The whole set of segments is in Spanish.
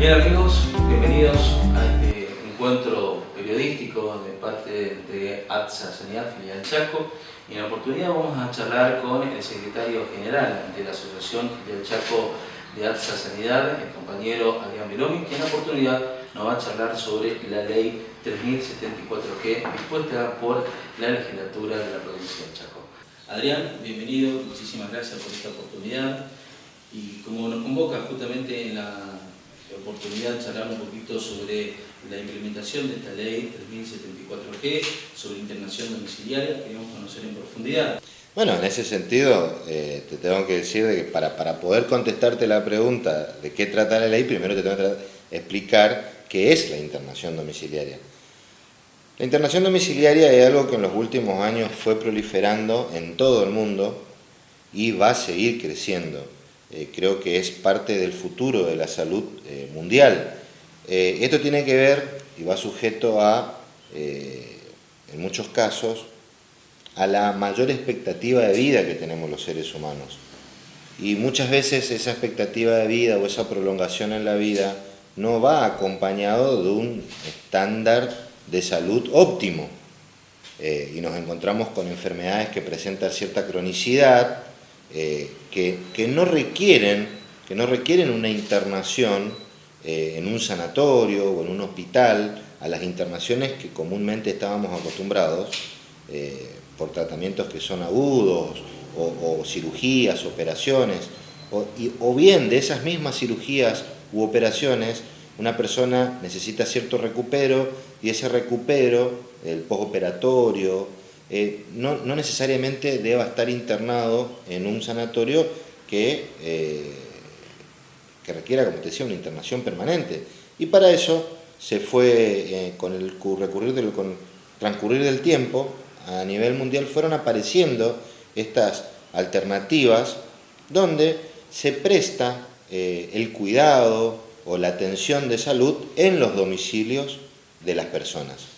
Bien amigos, bienvenidos a este encuentro periodístico de parte de ATSA Sanidad Filial Chaco. Y en la oportunidad vamos a charlar con el secretario general de la Asociación Filial Chaco de ATSA Sanidad, el compañero Adrián Belomi, que en la oportunidad nos va a charlar sobre la ley 3074G dispuesta por la legislatura de la provincia de Chaco. Adrián, bienvenido, muchísimas gracias por esta oportunidad. Y como nos convoca justamente en la oportunidad de charlar un poquito sobre la implementación de esta ley 3074G, sobre internación domiciliaria, queremos conocer en profundidad. Bueno, en ese sentido te tengo que decir de que para poder contestarte la pregunta de qué trata la ley, primero te tengo que explicar qué es la internación domiciliaria. La internación domiciliaria es algo que en los últimos años fue proliferando en todo el mundo y va a seguir creciendo. Creo que es parte del futuro de la salud mundial. Esto tiene que ver y va sujeto a, en muchos casos, a la mayor expectativa de vida que tenemos los seres humanos. Y muchas veces esa expectativa de vida o esa prolongación en la vida no va acompañado de un estándar de salud óptimo. Y nos encontramos con enfermedades que presentan cierta cronicidad, que no requieren una internación en un sanatorio o en un hospital, a las internaciones que comúnmente estábamos acostumbrados, por tratamientos que son agudos, o cirugías, operaciones, o bien de esas mismas cirugías u operaciones, una persona necesita cierto recupero, y ese recupero, el postoperatorio, no necesariamente deba estar internado en un sanatorio que requiera, como te decía, una internación permanente. Y para eso se fue, con el transcurrir del tiempo, a nivel mundial fueron apareciendo estas alternativas donde se presta el cuidado o la atención de salud en los domicilios de las personas.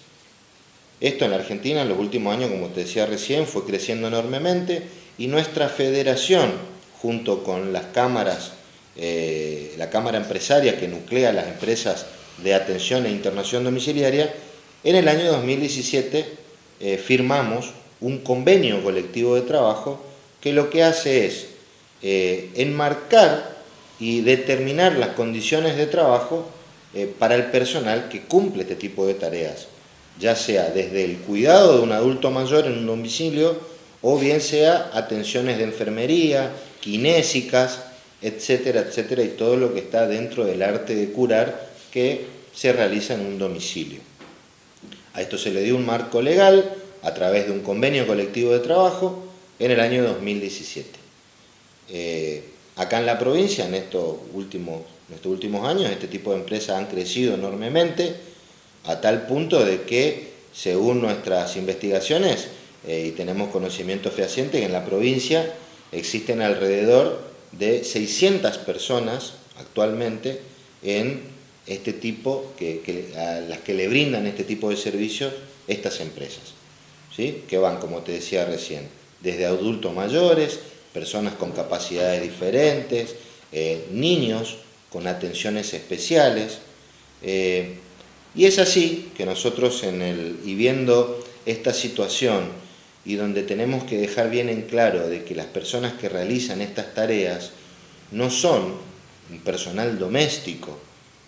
Esto en la Argentina en los últimos años, como te decía recién, fue creciendo enormemente, y nuestra federación, junto con las cámaras, la cámara empresaria que nuclea las empresas de atención e internación domiciliaria, en el año 2017 firmamos un convenio colectivo de trabajo que lo que hace es enmarcar y determinar las condiciones de trabajo para el personal que cumple este tipo de tareas, ya sea desde el cuidado de un adulto mayor en un domicilio, o bien sea atenciones de enfermería, kinésicas, etcétera, etcétera, y todo lo que está dentro del arte de curar que se realiza en un domicilio. A esto se le dio un marco legal a través de un convenio colectivo de trabajo en el año 2017. Acá en la provincia, en estos últimos años, este tipo de empresas han crecido enormemente, a tal punto de que, según nuestras investigaciones, y tenemos conocimiento fehaciente, que en la provincia existen alrededor de 600 personas actualmente en este tipo, a las que le brindan este tipo de servicios estas empresas, ¿sí? Que van, como te decía recién, desde adultos mayores, personas con capacidades diferentes, niños con atenciones especiales, y es así que nosotros y viendo esta situación, y donde tenemos que dejar bien en claro de que las personas que realizan estas tareas no son un personal doméstico,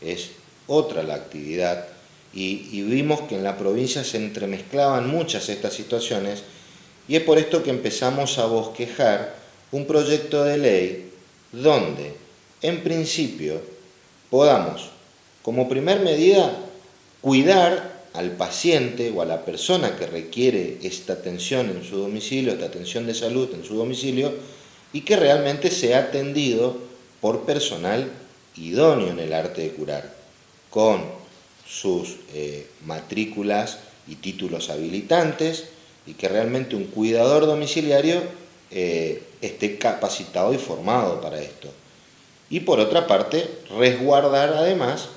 es otra la actividad, y vimos que en la provincia se entremezclaban muchas estas situaciones, y es por esto que empezamos a bosquejar un proyecto de ley donde, en principio, podamos, como primer medida, cuidar al paciente o a la persona que requiere esta atención en su domicilio, esta atención de salud en su domicilio, y que realmente sea atendido por personal idóneo en el arte de curar, con sus matrículas y títulos habilitantes, y que realmente un cuidador domiciliario esté capacitado y formado para esto. Y por otra parte, resguardar además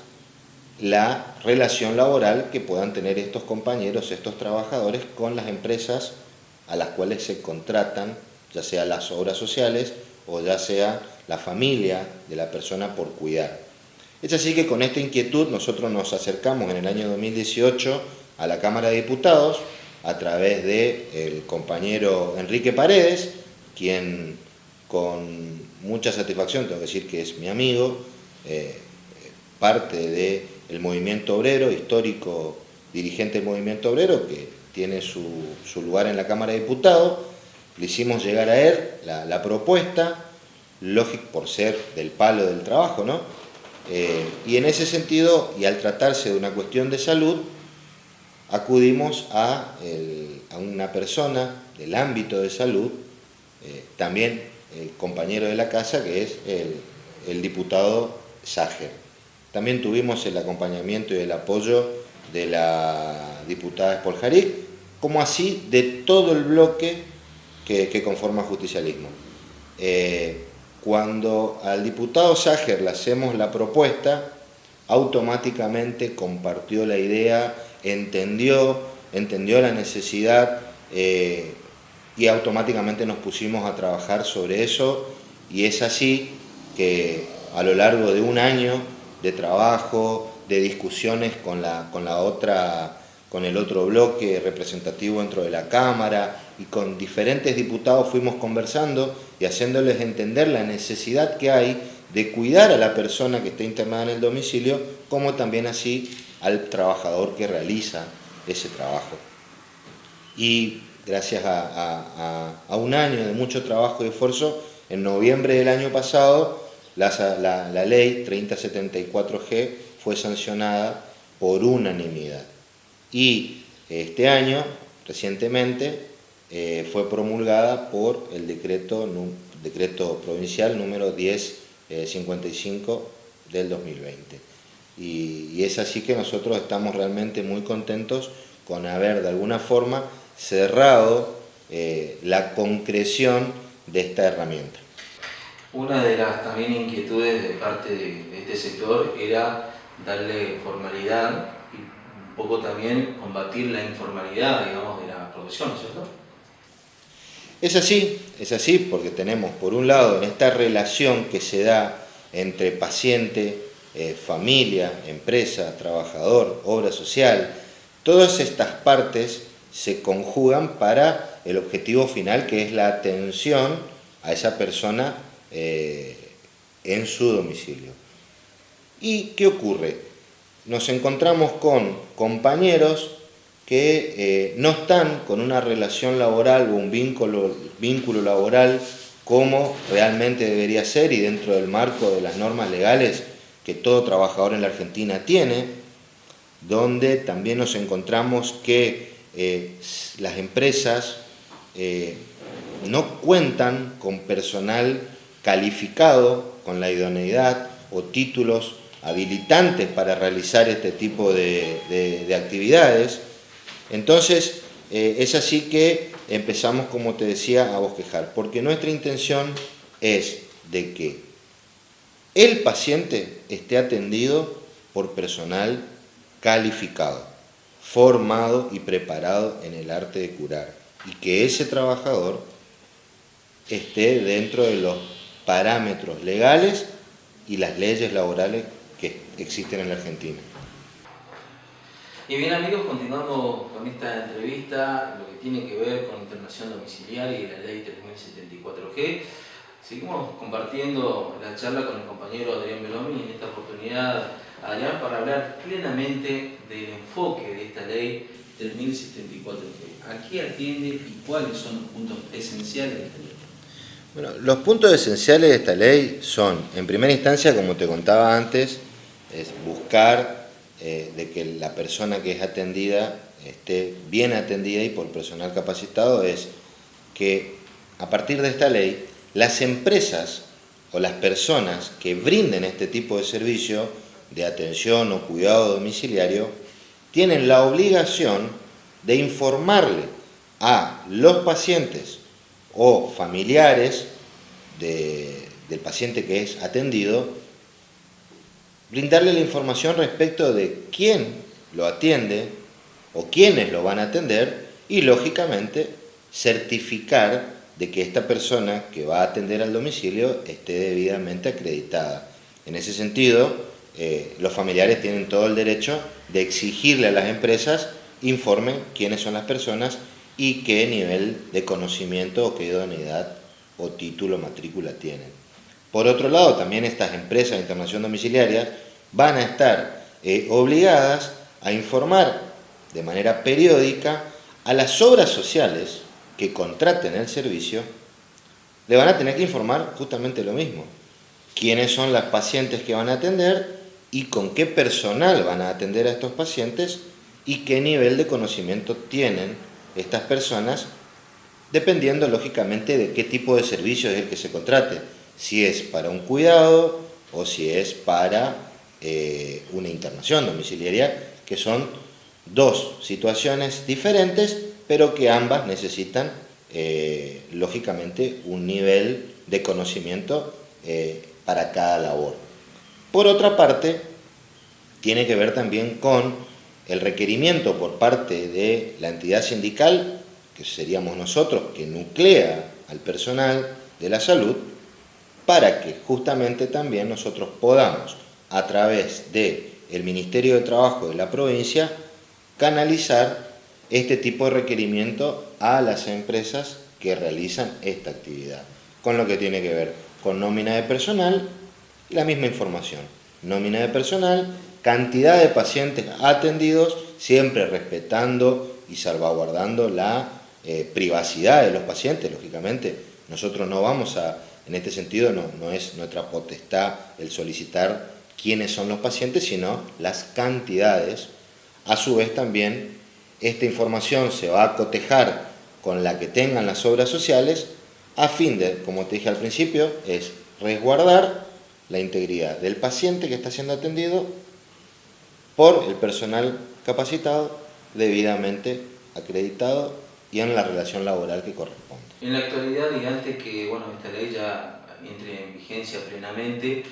la relación laboral que puedan tener estos compañeros, estos trabajadores, con las empresas a las cuales se contratan, ya sea las obras sociales o ya sea la familia de la persona por cuidar. Es así que con esta inquietud nosotros nos acercamos en el año 2018 a la Cámara de Diputados a través del compañero Enrique Paredes, quien con mucha satisfacción, tengo que decir que es mi amigo, parte del movimiento obrero, histórico dirigente del movimiento obrero, que tiene su lugar en la Cámara de Diputados. Le hicimos llegar a él la propuesta, lógico por ser del palo del trabajo, ¿no? Y en ese sentido, y al tratarse de una cuestión de salud, acudimos a una persona del ámbito de salud, también el compañero de la casa, que es el diputado Sager. También tuvimos el acompañamiento y el apoyo de la diputada Spoljaric, como así de todo el bloque que conforma Justicialismo. Cuando al diputado Sager le hacemos la propuesta, automáticamente compartió la idea, entendió la necesidad y automáticamente nos pusimos a trabajar sobre eso, y es así que a lo largo de un año de trabajo, de discusiones con el otro bloque representativo dentro de la Cámara y con diferentes diputados, fuimos conversando y haciéndoles entender la necesidad que hay de cuidar a la persona que está internada en el domicilio, como también así al trabajador que realiza ese trabajo. Y gracias a un año de mucho trabajo y esfuerzo, en noviembre del año pasado, la ley 3074G fue sancionada por unanimidad. Y este año, recientemente, fue promulgada por el decreto provincial número 1055 del 2020. Y es así que nosotros estamos realmente muy contentos con haber de alguna forma cerrado la concreción de esta herramienta. Una de las también inquietudes de parte de este sector era darle formalidad y un poco también combatir la informalidad, digamos, de la profesión, ¿cierto? Es así porque tenemos por un lado en esta relación que se da entre paciente, familia, empresa, trabajador, obra social, todas estas partes se conjugan para el objetivo final, que es la atención a esa persona en su domicilio. ¿Y qué ocurre? Nos encontramos con compañeros que no están con una relación laboral o un vínculo laboral como realmente debería ser y dentro del marco de las normas legales que todo trabajador en la Argentina tiene, donde también nos encontramos que las empresas no cuentan con personal calificado, con la idoneidad o títulos habilitantes para realizar este tipo de actividades. Entonces, es así que empezamos, como te decía, a bosquejar, porque nuestra intención es de que el paciente esté atendido por personal calificado, formado y preparado en el arte de curar, y que ese trabajador esté dentro de los parámetros legales y las leyes laborales que existen en la Argentina. Y bien amigos, continuamos con esta entrevista, lo que tiene que ver con internación domiciliaria y la ley 3074G. Seguimos compartiendo la charla con el compañero Adrián Belomi y en esta oportunidad, Adrián, para hablar plenamente del enfoque de esta ley 3074G. ¿A qué atiende y cuáles son los puntos esenciales de esta ley? Bueno, los puntos esenciales de esta ley son, en primera instancia, como te contaba antes, es buscar de que la persona que es atendida esté bien atendida, y por personal capacitado es que a partir de esta ley las empresas o las personas que brinden este tipo de servicio de atención o cuidado domiciliario tienen la obligación de informarle a los pacientes o familiares del paciente que es atendido, brindarle la información respecto de quién lo atiende o quiénes lo van a atender y, lógicamente, certificar de que esta persona que va a atender al domicilio esté debidamente acreditada. En ese sentido, los familiares tienen todo el derecho de exigirle a las empresas informen quiénes son las personas y qué nivel de conocimiento o qué idoneidad o título, matrícula tienen. Por otro lado, también estas empresas de internación domiciliaria van a estar obligadas a informar de manera periódica a las obras sociales que contraten el servicio. Le van a tener que informar justamente lo mismo: quiénes son las pacientes que van a atender y con qué personal van a atender a estos pacientes y qué nivel de conocimiento tienen estas personas, dependiendo lógicamente de qué tipo de servicio es el que se contrate, si es para un cuidado o si es para una internación domiciliaria, que son dos situaciones diferentes, pero que ambas necesitan lógicamente un nivel de conocimiento para cada labor. Por otra parte, tiene que ver también con el requerimiento por parte de la entidad sindical, que seríamos nosotros, que nuclea al personal de la salud, para que justamente también nosotros podamos, a través del Ministerio de Trabajo de la provincia, canalizar este tipo de requerimiento a las empresas que realizan esta actividad, con lo que tiene que ver con nómina de personal y la misma información. Nómina de personal, cantidad de pacientes atendidos, siempre respetando y salvaguardando la privacidad de los pacientes, lógicamente. Nosotros no vamos a, en este sentido, no es nuestra potestad el solicitar quiénes son los pacientes, sino las cantidades. A su vez también esta información se va a cotejar con la que tengan las obras sociales, a fin de, como te dije al principio, es resguardar la integridad del paciente que está siendo atendido por el personal capacitado, debidamente acreditado y en la relación laboral que corresponde. En la actualidad, y antes que esta ley ya entre en vigencia plenamente,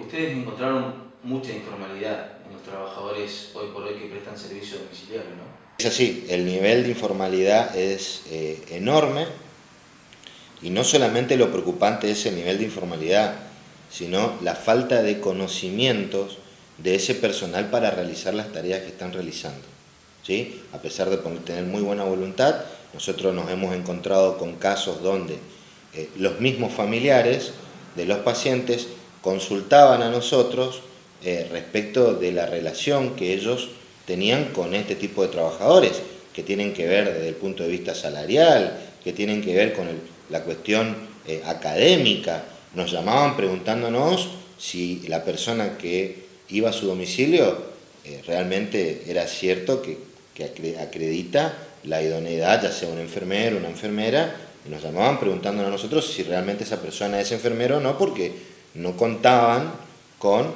ustedes encontraron mucha informalidad en los trabajadores hoy por hoy que prestan servicio domiciliario, ¿no? Es así, el nivel de informalidad es enorme, y no solamente lo preocupante es el nivel de informalidad, sino la falta de conocimientos de ese personal para realizar las tareas que están realizando, ¿sí? A pesar de tener muy buena voluntad, nosotros nos hemos encontrado con casos donde los mismos familiares de los pacientes consultaban a nosotros respecto de la relación que ellos tenían con este tipo de trabajadores, que tienen que ver desde el punto de vista salarial, que tienen que ver con la cuestión académica. Nos llamaban preguntándonos si la persona que iba a su domicilio realmente era cierto que acredita la idoneidad, ya sea un enfermero, una enfermera, y nos llamaban preguntándonos a nosotros si realmente esa persona es enfermera o no, porque no contaban con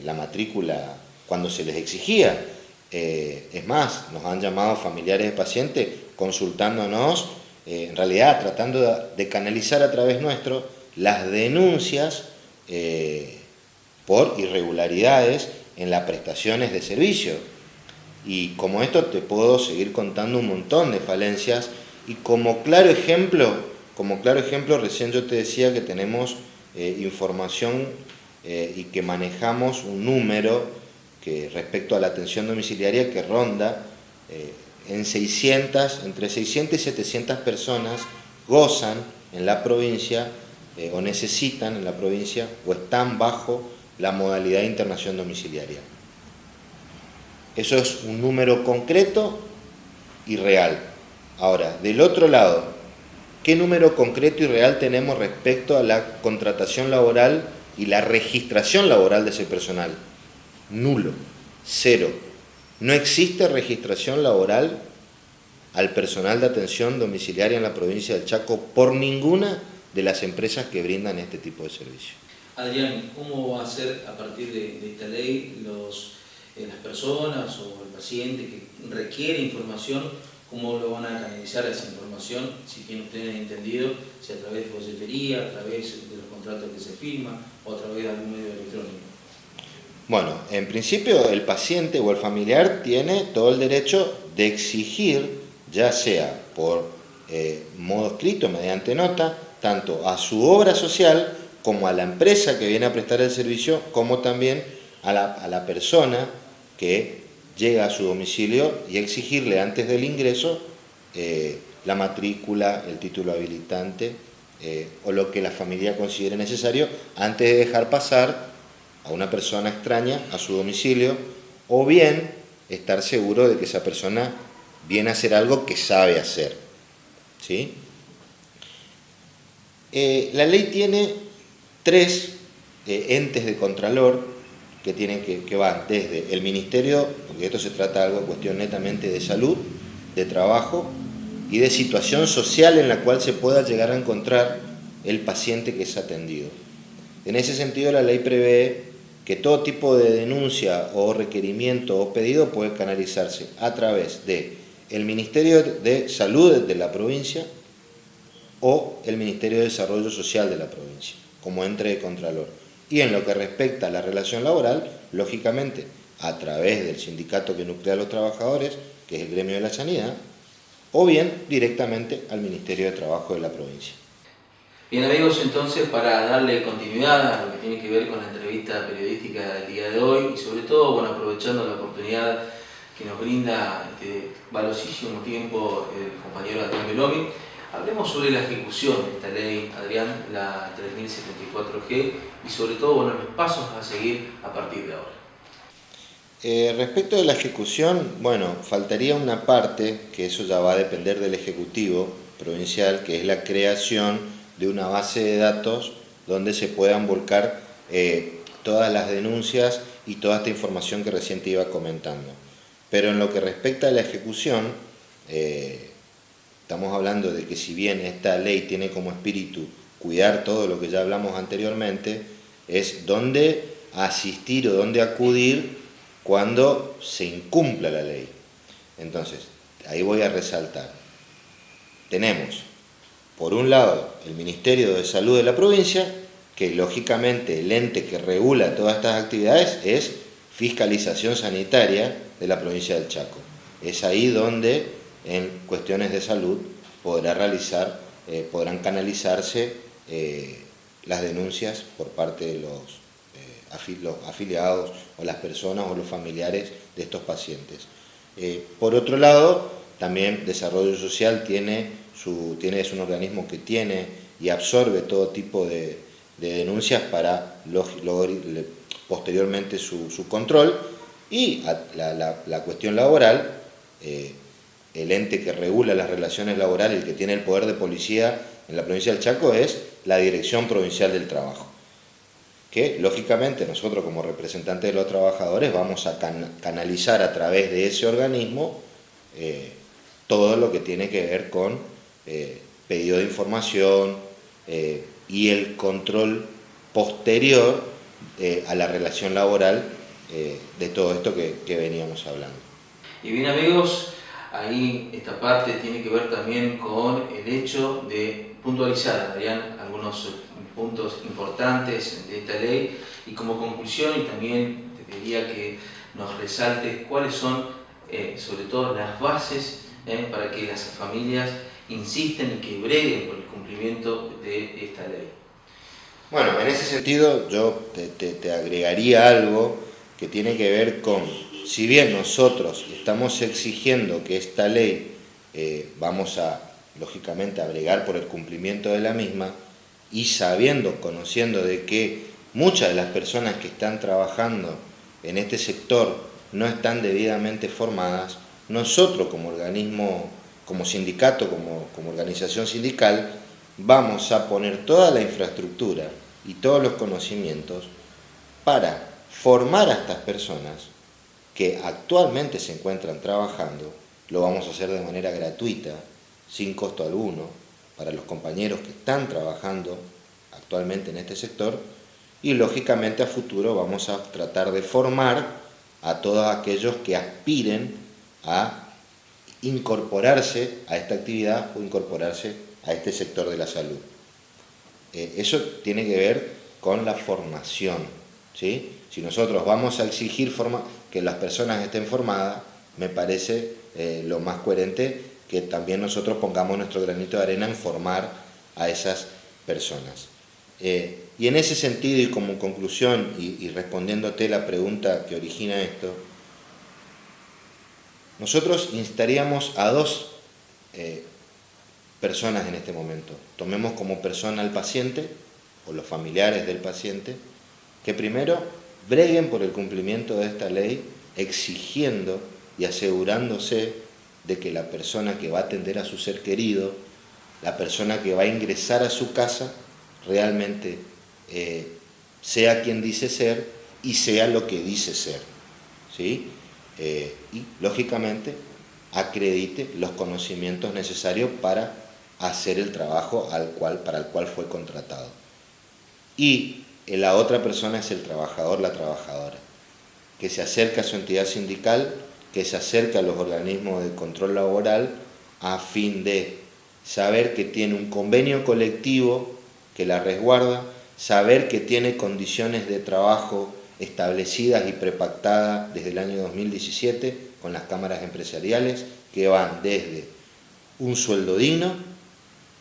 la matrícula cuando se les exigía. Es más, nos han llamado familiares de pacientes consultándonos, en realidad tratando de canalizar a través nuestro las denuncias por irregularidades en las prestaciones de servicio. Y como esto te puedo seguir contando un montón de falencias, y como claro ejemplo, recién yo te decía que tenemos información y que manejamos un número que respecto a la atención domiciliaria que ronda entre 600 y 700 personas gozan en la provincia o necesitan en la provincia o están bajo la modalidad de internación domiciliaria. Eso es un número concreto y real. Ahora, del otro lado, ¿qué número concreto y real tenemos respecto a la contratación laboral y la registración laboral de ese personal? Nulo, cero. No existe registración laboral al personal de atención domiciliaria en la provincia del Chaco por ninguna de las empresas que brindan este tipo de servicio. Adrián, ¿cómo va a ser a partir de esta ley las personas o el paciente que requiere información, cómo lo van a canalizar esa información, si tienen ustedes entendido, si a través de folletería, a través de los contratos que se firman o a través de algún medio electrónico? Bueno, en principio el paciente o el familiar tiene todo el derecho de exigir, ya sea por modo escrito, mediante nota, tanto a su obra social como a la empresa que viene a prestar el servicio, como también a la persona que llega a su domicilio y exigirle antes del ingreso la matrícula, el título habilitante o lo que la familia considere necesario antes de dejar pasar a una persona extraña a su domicilio, o bien estar seguro de que esa persona viene a hacer algo que sabe hacer, ¿sí? La ley tiene 3 entes de contralor que van desde el Ministerio, porque esto se trata de algo, cuestión netamente de salud, de trabajo y de situación social en la cual se pueda llegar a encontrar el paciente que es atendido. En ese sentido, la ley prevé que todo tipo de denuncia o requerimiento o pedido puede canalizarse a través de el Ministerio de Salud de la provincia o el Ministerio de Desarrollo Social de la provincia, como ente de contralor. Y en lo que respecta a la relación laboral, lógicamente, a través del sindicato que nuclea a los trabajadores, que es el gremio de la sanidad, o bien directamente al Ministerio de Trabajo de la provincia. Bien amigos, entonces para darle continuidad a lo que tiene que ver con la entrevista periodística del día de hoy y sobre todo, bueno, aprovechando la oportunidad que nos brinda este valiosísimo tiempo el compañero Adrián Belomi, hablemos sobre la ejecución de esta ley, Adrián, la 3074G, y sobre todo, bueno, los pasos a seguir a partir de ahora. Respecto de la ejecución, bueno, faltaría una parte, que eso ya va a depender del Ejecutivo provincial, que es la creación de una base de datos donde se puedan volcar todas las denuncias y toda esta información que recién te iba comentando. Pero en lo que respecta a la ejecución, estamos hablando de que si bien esta ley tiene como espíritu cuidar todo lo que ya hablamos anteriormente, es dónde asistir o dónde acudir cuando se incumpla la ley. Entonces, ahí voy a resaltar. Tenemos, por un lado, el Ministerio de Salud de la provincia, que lógicamente el ente que regula todas estas actividades es Fiscalización Sanitaria de la provincia del Chaco. Es ahí donde en cuestiones de salud podrán canalizarse las denuncias por parte de los afiliados o las personas o los familiares de estos pacientes. Por otro lado, también Desarrollo Social es un organismo que tiene y absorbe todo tipo de denuncias para posteriormente su control, y la cuestión laboral, el ente que regula las relaciones laborales, el que tiene el poder de policía en la provincia del Chaco es la Dirección Provincial del Trabajo, que lógicamente nosotros como representantes de los trabajadores vamos a canalizar a través de ese organismo todo lo que tiene que ver con pedido de información y el control posterior a la relación laboral de todo esto que veníamos hablando. Y bien amigos, ahí esta parte tiene que ver también con el hecho de puntualizar, Adrián, algunos puntos importantes de esta ley, y como conclusión, y también te pediría que nos resaltes cuáles son sobre todo las bases para que las familias insisten y que breguen por el cumplimiento de esta ley. Bueno, en ese sentido yo te agregaría algo que tiene que ver con, si bien nosotros estamos exigiendo que esta ley vamos a, lógicamente, a bregar por el cumplimiento de la misma, y conociendo de que muchas de las personas que están trabajando en este sector no están debidamente formadas, nosotros como organismo, como sindicato, como organización sindical, vamos a poner toda la infraestructura y todos los conocimientos para formar a estas personas que actualmente se encuentran trabajando. Lo vamos a hacer de manera gratuita, sin costo alguno, para los compañeros que están trabajando actualmente en este sector, y lógicamente a futuro vamos a tratar de formar a todos aquellos que aspiren a incorporarse a esta actividad o incorporarse a este sector de la salud. Eso tiene que ver con la formación, ¿sí? Si nosotros vamos a exigir que las personas estén formadas, me parece lo más coherente que también nosotros pongamos nuestro granito de arena en formar a esas personas. Y en ese sentido, y como conclusión, y respondiéndote la pregunta que origina esto, nosotros instaríamos a dos personas en este momento. Tomemos como persona al paciente, o los familiares del paciente, que primero breguen por el cumplimiento de esta ley, exigiendo y asegurándose de que la persona que va a atender a su ser querido, la persona que va a ingresar a su casa, realmente sea quien dice ser y sea lo que dice ser, ¿sí? Y lógicamente acredite los conocimientos necesarios para hacer el trabajo para el cual fue contratado. Y la otra persona es el trabajador, la trabajadora, que se acerca a su entidad sindical, que se acerca a los organismos de control laboral a fin de saber que tiene un convenio colectivo que la resguarda, saber que tiene condiciones de trabajo establecidas y prepactadas desde el año 2017 con las cámaras empresariales, que van desde un sueldo digno,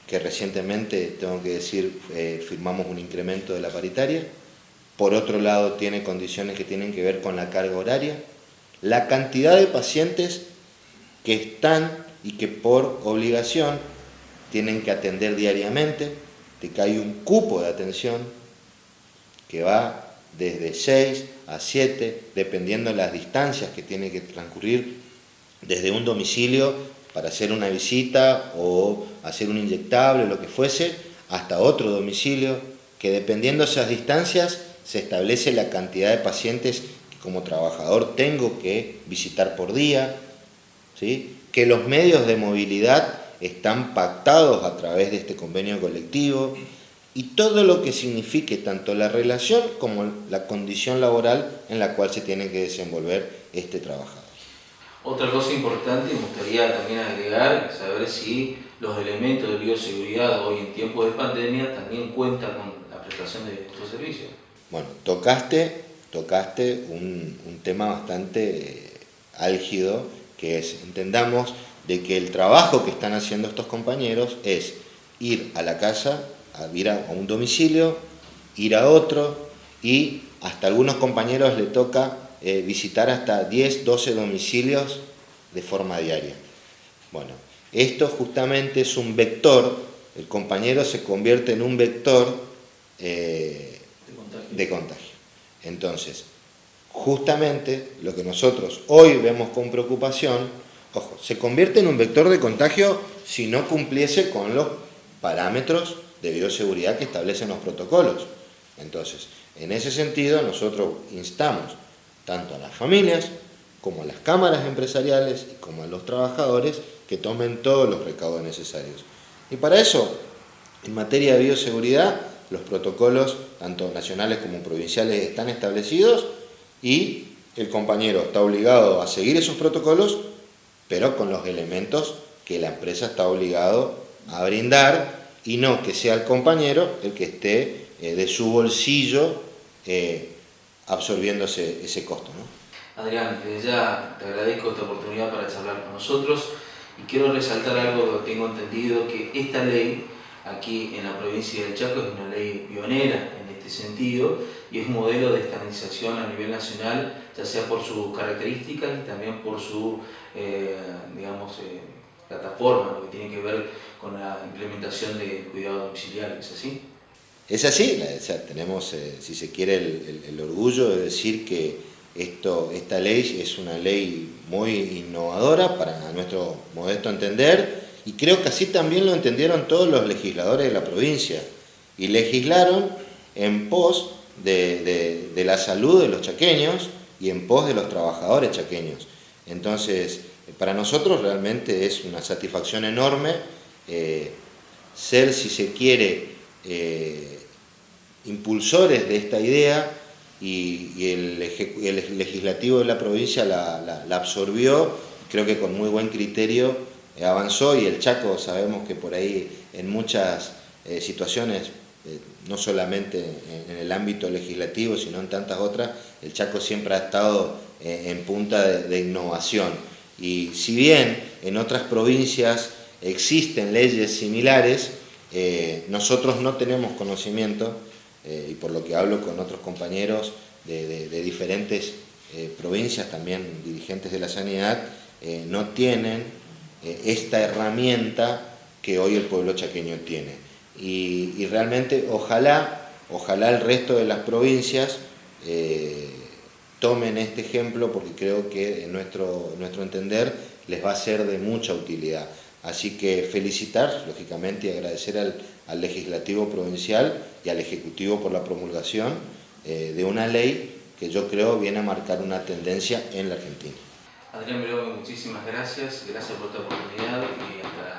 que recientemente, tengo que decir, firmamos un incremento de la paritaria. Por otro lado, tiene condiciones que tienen que ver con la carga horaria, la cantidad de pacientes que están y que por obligación tienen que atender diariamente, de que hay un cupo de atención que va desde 6 a 7, dependiendo de las distancias que tiene que transcurrir desde un domicilio para hacer una visita o hacer un inyectable, lo que fuese, hasta otro domicilio, que dependiendo de esas distancias se establece la cantidad de pacientes que como trabajador tengo que visitar por día, ¿sí? Que los medios de movilidad están pactados a través de este convenio colectivo y todo lo que signifique tanto la relación como la condición laboral en la cual se tiene que desenvolver este trabajador. Otra cosa importante, me gustaría también agregar, saber si los elementos de bioseguridad hoy en tiempos de pandemia también cuentan con la prestación de estos servicios. Bueno, tocaste un tema bastante álgido, que es, entendamos, de que el trabajo que están haciendo estos compañeros es ir a la casa, ir a un domicilio, ir a otro, y hasta algunos compañeros le toca visitar hasta 10, 12 domicilios de forma diaria. Bueno, esto justamente es un vector, el compañero se convierte en un vector de contagio. Entonces, justamente lo que nosotros hoy vemos con preocupación, ojo, se convierte en un vector de contagio si no cumpliese con los parámetros de bioseguridad que establecen los protocolos. Entonces, en ese sentido, nosotros instamos tanto a las familias como a las cámaras empresariales y como a los trabajadores que tomen todos los recaudos necesarios. Y para eso, en materia de bioseguridad, los protocolos, tanto nacionales como provinciales, están establecidos y el compañero está obligado a seguir esos protocolos, pero con los elementos que la empresa está obligado a brindar y no que sea el compañero el que esté de su bolsillo absorbiendo ese costo, ¿no? Adrián, desde ya te agradezco esta oportunidad para charlar con nosotros y quiero resaltar algo que tengo entendido, que esta ley aquí en la provincia del Chaco es una ley pionera en este sentido y es un modelo de estandarización a nivel nacional, ya sea por sus características y también por su, plataforma, lo que tiene que ver con la implementación de cuidado domiciliario, ¿es así? Es así, o sea, tenemos, si se quiere, el orgullo de decir que esta ley es una ley muy innovadora para nuestro modesto entender, y creo que así también lo entendieron todos los legisladores de la provincia, y legislaron en pos de la salud de los chaqueños y en pos de los trabajadores chaqueños. Entonces, para nosotros realmente es una satisfacción enorme ser, si se quiere, impulsores de esta idea, y el legislativo de la provincia la absorbió, creo que con muy buen criterio avanzó, y el Chaco sabemos que por ahí en muchas situaciones, no solamente en el ámbito legislativo, sino en tantas otras, el Chaco siempre ha estado en punta de innovación. Y si bien en otras provincias existen leyes similares, Nosotros no tenemos conocimiento, y por lo que hablo con otros compañeros de diferentes provincias, también dirigentes de la sanidad, no tienen esta herramienta que hoy el pueblo chaqueño tiene. Y realmente ojalá el resto de las provincias tomen este ejemplo, porque creo que en nuestro entender les va a ser de mucha utilidad. Así que felicitar, lógicamente, y agradecer al Legislativo Provincial y al Ejecutivo por la promulgación de una ley que yo creo viene a marcar una tendencia en la Argentina. Adrián Miró, muchísimas gracias por esta oportunidad y hasta